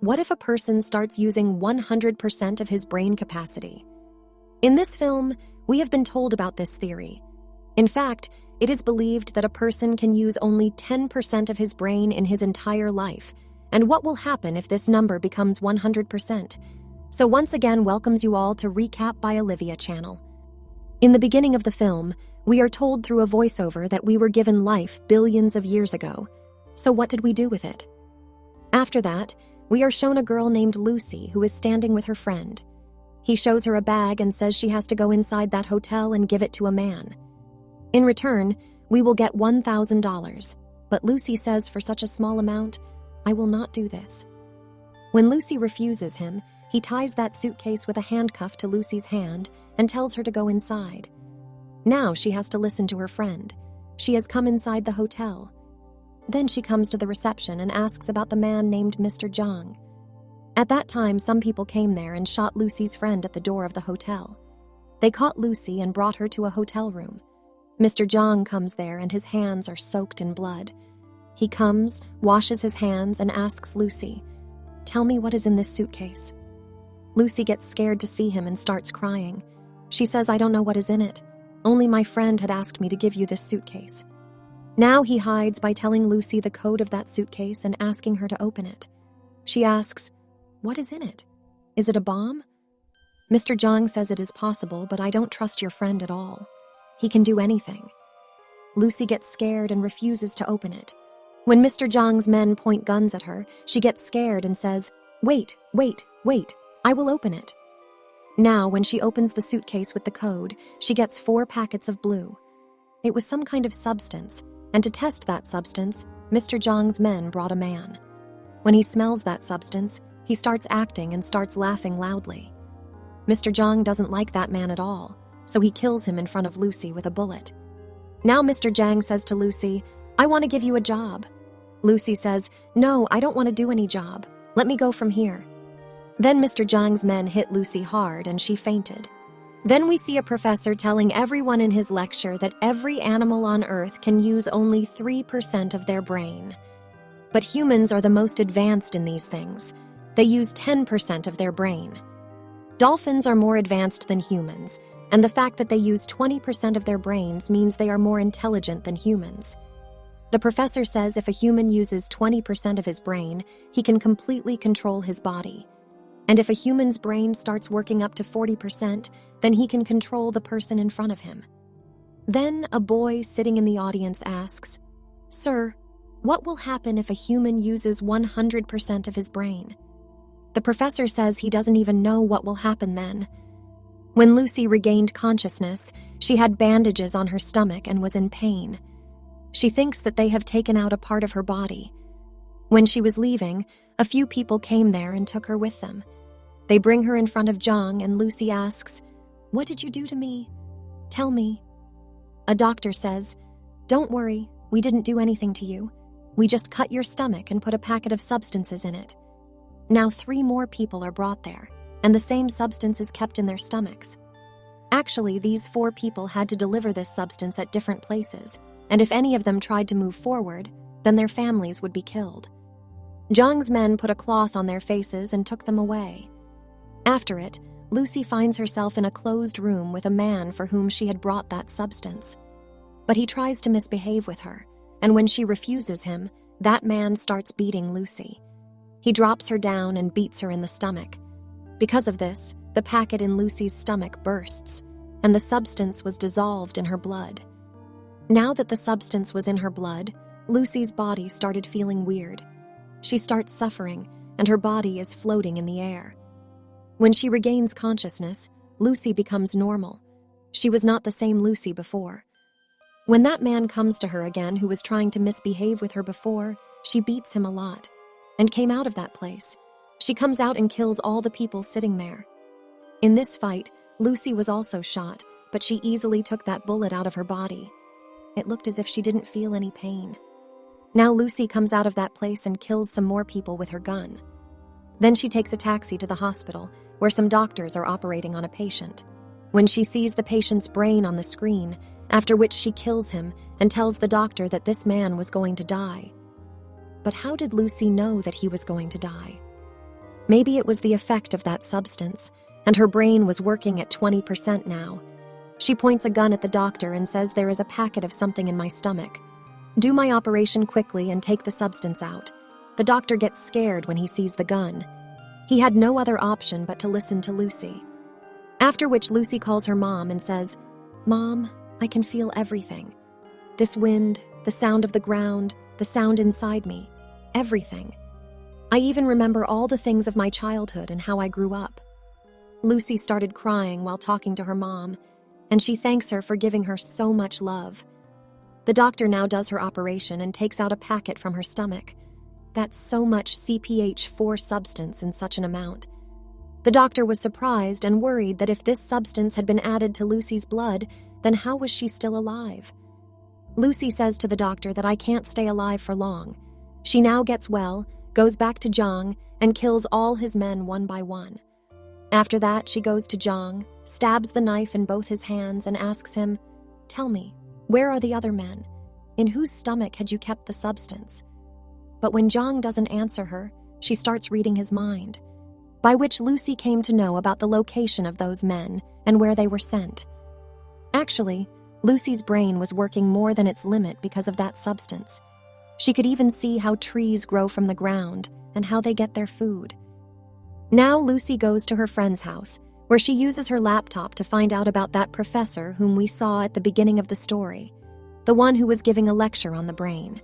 What if a person starts using 100% of his brain capacity? In this film, we have been told about this theory. In fact, it is believed that a person can use only 10% of his brain in his entire life, and what will happen if this number becomes 100%? So once again, welcomes you all to Recap by Olivia channel. In the beginning of the film, we are told through a voiceover that we were given life billions of years ago. So what did we do with it? After that, we are shown a girl named Lucy who is standing with her friend. He shows her a bag and says she has to go inside that hotel and give it to a man. In return, we will get $1,000, but Lucy says for such a small amount, I will not do this. When Lucy refuses him, he ties that suitcase with a handcuff to Lucy's hand and tells her to go inside. Now she has to listen to her friend. She has come inside the hotel. Then she comes to the reception and asks about the man named Mr. Zhang. At that time, some people came there and shot Lucy's friend at the door of the hotel. They caught Lucy and brought her to a hotel room. Mr. Zhang comes there and his hands are soaked in blood. He comes, washes his hands, and asks Lucy, "Tell me what is in this suitcase." Lucy gets scared to see him and starts crying. She says, "I don't know what is in it. Only my friend had asked me to give you this suitcase." Now he hides by telling Lucy the code of that suitcase and asking her to open it. She asks, "What is in it? Is it a bomb?" Mr. Zhang says it is possible, but I don't trust your friend at all. He can do anything. Lucy gets scared and refuses to open it. When Mr. Zhang's men point guns at her, she gets scared and says, "Wait, wait, wait, I will open it." Now, when she opens the suitcase with the code, she gets 4 packets of blue. It was some kind of substance, and to test that substance, Mr. Zhang's men brought a man. When he smells that substance, he starts acting and starts laughing loudly. Mr. Zhang doesn't like that man at all, so he kills him in front of Lucy with a bullet. Now Mr. Zhang says to Lucy, "I want to give you a job." Lucy says, "No, I don't want to do any job. Let me go from here." Then Mr. Zhang's men hit Lucy hard and she fainted. Then we see a professor telling everyone in his lecture that every animal on Earth can use only 3% of their brain. But humans are the most advanced in these things. They use 10% of their brain. Dolphins are more advanced than humans, and the fact that they use 20% of their brains means they are more intelligent than humans. The professor says if a human uses 20% of his brain, he can completely control his body. And if a human's brain starts working up to 40%, then he can control the person in front of him. Then a boy sitting in the audience asks, "Sir, what will happen if a human uses 100% of his brain?" The professor says he doesn't even know what will happen then. When Lucy regained consciousness, she had bandages on her stomach and was in pain. She thinks that they have taken out a part of her body. When she was leaving, a few people came there and took her with them. They bring her in front of Zhang and Lucy asks, "What did you do to me? Tell me." A doctor says, "Don't worry, we didn't do anything to you. We just cut your stomach and put a packet of substances in it." Now 3 more people are brought there, and the same substance is kept in their stomachs. Actually, these 4 people had to deliver this substance at different places, and if any of them tried to move forward, then their families would be killed. Zhang's men put a cloth on their faces and took them away. After it, Lucy finds herself in a closed room with a man for whom she had brought that substance. But he tries to misbehave with her, and when she refuses him, that man starts beating Lucy. He drops her down and beats her in the stomach. Because of this, the packet in Lucy's stomach bursts, and the substance was dissolved in her blood. Now that the substance was in her blood, Lucy's body started feeling weird. She starts suffering, and her body is floating in the air. When she regains consciousness, Lucy becomes normal. She was not the same Lucy before. When that man comes to her again who was trying to misbehave with her before, she beats him a lot, and came out of that place. She comes out and kills all the people sitting there. In this fight, Lucy was also shot, but she easily took that bullet out of her body. It looked as if she didn't feel any pain. Now Lucy comes out of that place and kills some more people with her gun. Then she takes a taxi to the hospital, where some doctors are operating on a patient. When she sees the patient's brain on the screen, after which she kills him and tells the doctor that this man was going to die. But how did Lucy know that he was going to die? Maybe it was the effect of that substance, and her brain was working at 20% now. She points a gun at the doctor and says there is a packet of something in my stomach. Do my operation quickly and take the substance out. The doctor gets scared when he sees the gun. He had no other option but to listen to Lucy. After which Lucy calls her mom and says, "Mom, I can feel everything. This wind, the sound of the ground, the sound inside me, everything. I even remember all the things of my childhood and how I grew up." Lucy started crying while talking to her mom, and she thanks her for giving her so much love. The doctor now does her operation and takes out a packet from her stomach. That's so much CPH4 substance in such an amount. The doctor was surprised and worried that if this substance had been added to Lucy's blood, then how was she still alive? Lucy says to the doctor that I can't stay alive for long. She now gets well, goes back to Zhang, and kills all his men one by one. After that, she goes to Zhang, stabs the knife in both his hands, and asks him, "Tell me, where are the other men? In whose stomach had you kept the substance?" But when Zhang doesn't answer her, she starts reading his mind, by which Lucy came to know about the location of those men and where they were sent. Actually, Lucy's brain was working more than its limit because of that substance. She could even see how trees grow from the ground and how they get their food. Now Lucy goes to her friend's house, where she uses her laptop to find out about that professor whom we saw at the beginning of the story, the one who was giving a lecture on the brain.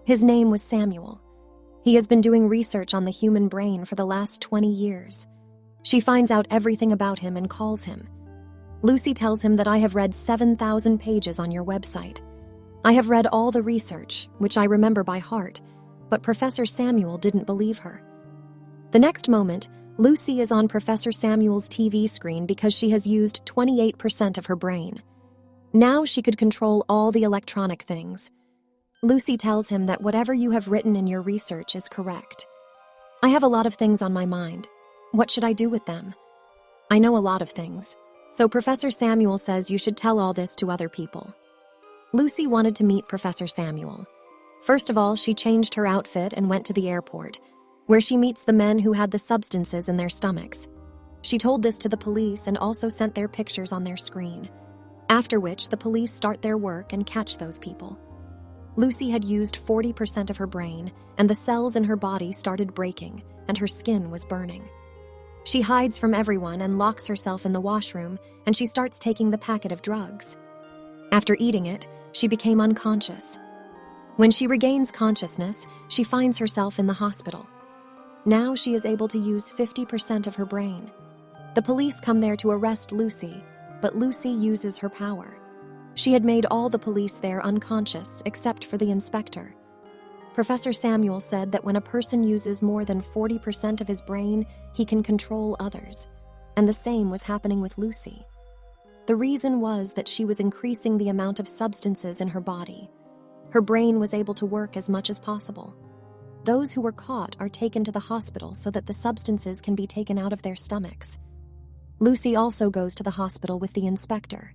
His name was Samuel. He has been doing research on the human brain for the last 20 years. She finds out everything about him and calls him. Lucy tells him that I have read 7,000 pages on your website. I have read all the research, which I remember by heart, but Professor Samuel didn't believe her. The next moment, Lucy is on Professor Samuel's TV screen because she has used 28% of her brain. Now she could control all the electronic things. Lucy tells him that whatever you have written in your research is correct. I have a lot of things on my mind. What should I do with them? I know a lot of things. So Professor Samuel says you should tell all this to other people. Lucy wanted to meet Professor Samuel. First of all, she changed her outfit and went to the airport, where she meets the men who had the substances in their stomachs. She told this to the police and also sent their pictures on their screen, after which the police start their work and catch those people. Lucy had used 40% of her brain, and the cells in her body started breaking, and her skin was burning. She hides from everyone and locks herself in the washroom, and she starts taking the packet of drugs. After eating it, she became unconscious. When she regains consciousness, she finds herself in the hospital. Now she is able to use 50% of her brain. The police come there to arrest Lucy, but Lucy uses her power. She had made all the police there unconscious except for the inspector. Professor Samuel said that when a person uses more than 40% of his brain, he can control others, and the same was happening with Lucy. The reason was that she was increasing the amount of substances in her body. Her brain was able to work as much as possible. Those who were caught are taken to the hospital so that the substances can be taken out of their stomachs. Lucy also goes to the hospital with the inspector.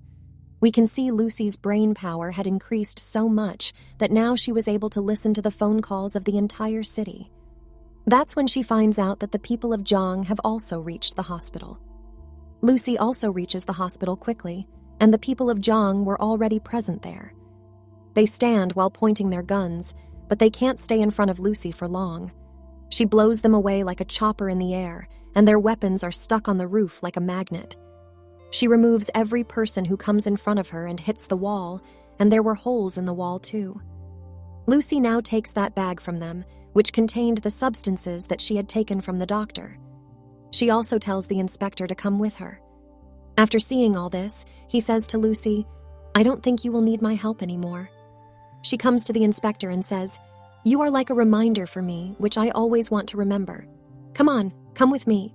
We can see Lucy's brain power had increased so much that now she was able to listen to the phone calls of the entire city. That's when she finds out that the people of Zhang have also reached the hospital. Lucy also reaches the hospital quickly, and the people of Zhang were already present there. They stand while pointing their guns, but they can't stay in front of Lucy for long. She blows them away like a chopper in the air, and their weapons are stuck on the roof like a magnet. She removes every person who comes in front of her and hits the wall, and there were holes in the wall too. Lucy now takes that bag from them, which contained the substances that she had taken from the doctor. She also tells the inspector to come with her. After seeing all this, he says to Lucy, "I don't think you will need my help anymore." She comes to the inspector and says, "You are like a reminder for me, which I always want to remember. Come on, come with me."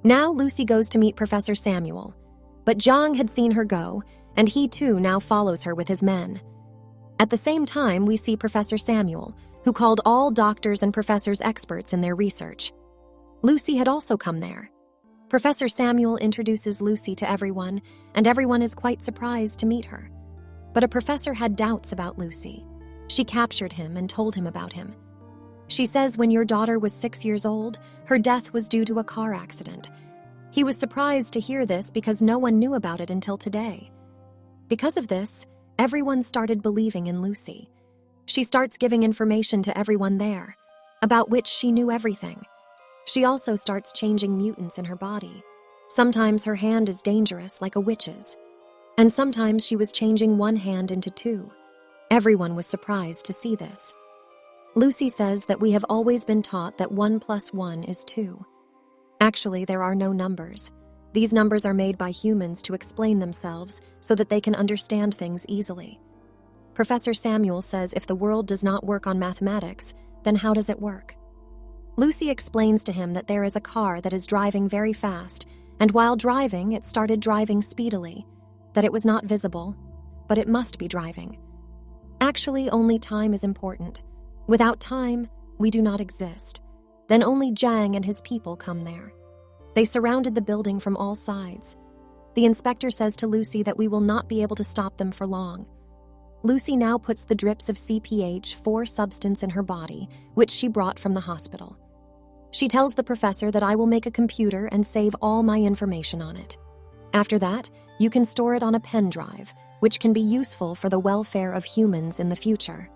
Now Lucy goes to meet Professor Samuel, but Zhang had seen her go, and he too now follows her with his men. At the same time, we see Professor Samuel, who called all doctors and professors experts in their research. Lucy had also come there. Professor Samuel introduces Lucy to everyone, and everyone is quite surprised to meet her. But a professor had doubts about Lucy. She captured him and told him about him. She says when your daughter was 6 years old, her death was due to a car accident. He was surprised to hear this because no one knew about it until today. Because of this, everyone started believing in Lucy. She starts giving information to everyone there, about which she knew everything. She also starts changing mutants in her body. Sometimes her hand is dangerous, like a witch's. And sometimes she was changing one hand into two. Everyone was surprised to see this. Lucy says that we have always been taught that 1 + 1 is 2. Actually, there are no numbers. These numbers are made by humans to explain themselves so that they can understand things easily. Professor Samuel says if the world does not work on mathematics, then how does it work? Lucy explains to him that there is a car that is driving very fast, and while driving, it started driving speedily, that it was not visible, but it must be driving. Actually, only time is important. Without time, we do not exist. Then only Jang and his people come there. They surrounded the building from all sides. The inspector says to Lucy that we will not be able to stop them for long. Lucy now puts the drips of CPH4 substance in her body, which she brought from the hospital. She tells the professor that I will make a computer and save all my information on it. After that, you can store it on a pen drive, which can be useful for the welfare of humans in the future.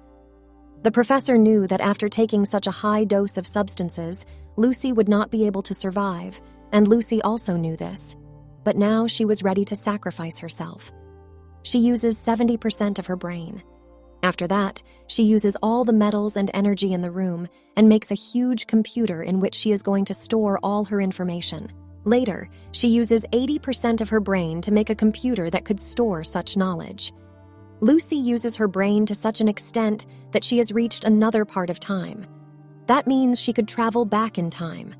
The professor knew that after taking such a high dose of substances, Lucy would not be able to survive, and Lucy also knew this. But now she was ready to sacrifice herself. She uses 70% of her brain. After that, she uses all the metals and energy in the room and makes a huge computer in which she is going to store all her information. Later, she uses 80% of her brain to make a computer that could store such knowledge. Lucy uses her brain to such an extent that she has reached another part of time. That means she could travel back in time.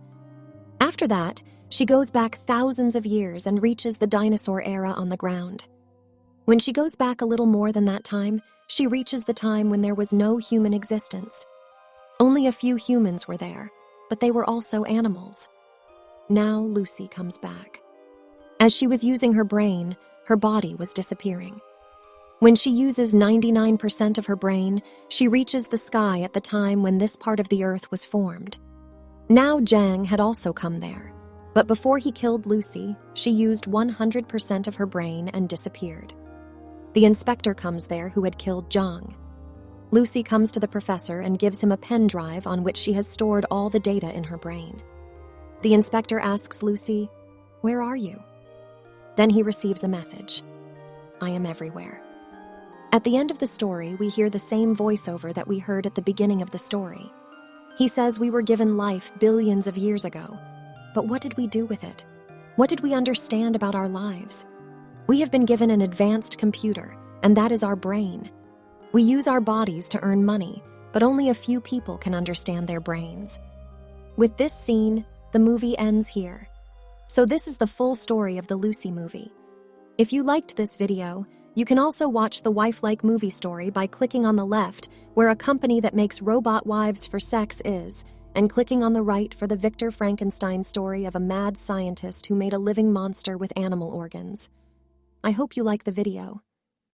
After that, she goes back thousands of years and reaches the dinosaur era on the ground. When she goes back a little more than that time, she reaches the time when there was no human existence. Only a few humans were there, but they were also animals. Now Lucy comes back. As she was using her brain, her body was disappearing. When she uses 99% of her brain, she reaches the sky at the time when this part of the earth was formed. Now Jang had also come there, but before he killed Lucy, she used 100% of her brain and disappeared. The inspector comes there who had killed Jang. Lucy comes to the professor and gives him a pen drive on which she has stored all the data in her brain. The inspector asks Lucy, "Where are you?" Then he receives a message, "I am everywhere." At the end of the story, we hear the same voiceover that we heard at the beginning of the story. He says we were given life billions of years ago, but what did we do with it? What did we understand about our lives? We have been given an advanced computer, and that is our brain. We use our bodies to earn money, but only a few people can understand their brains. With this scene, the movie ends here. So this is the full story of the Lucy movie. If you liked this video, you can also watch the wife-like movie story by clicking on the left where a company that makes robot wives for sex is, and clicking on the right for the Victor Frankenstein story of a mad scientist who made a living monster with animal organs. I hope you like the video.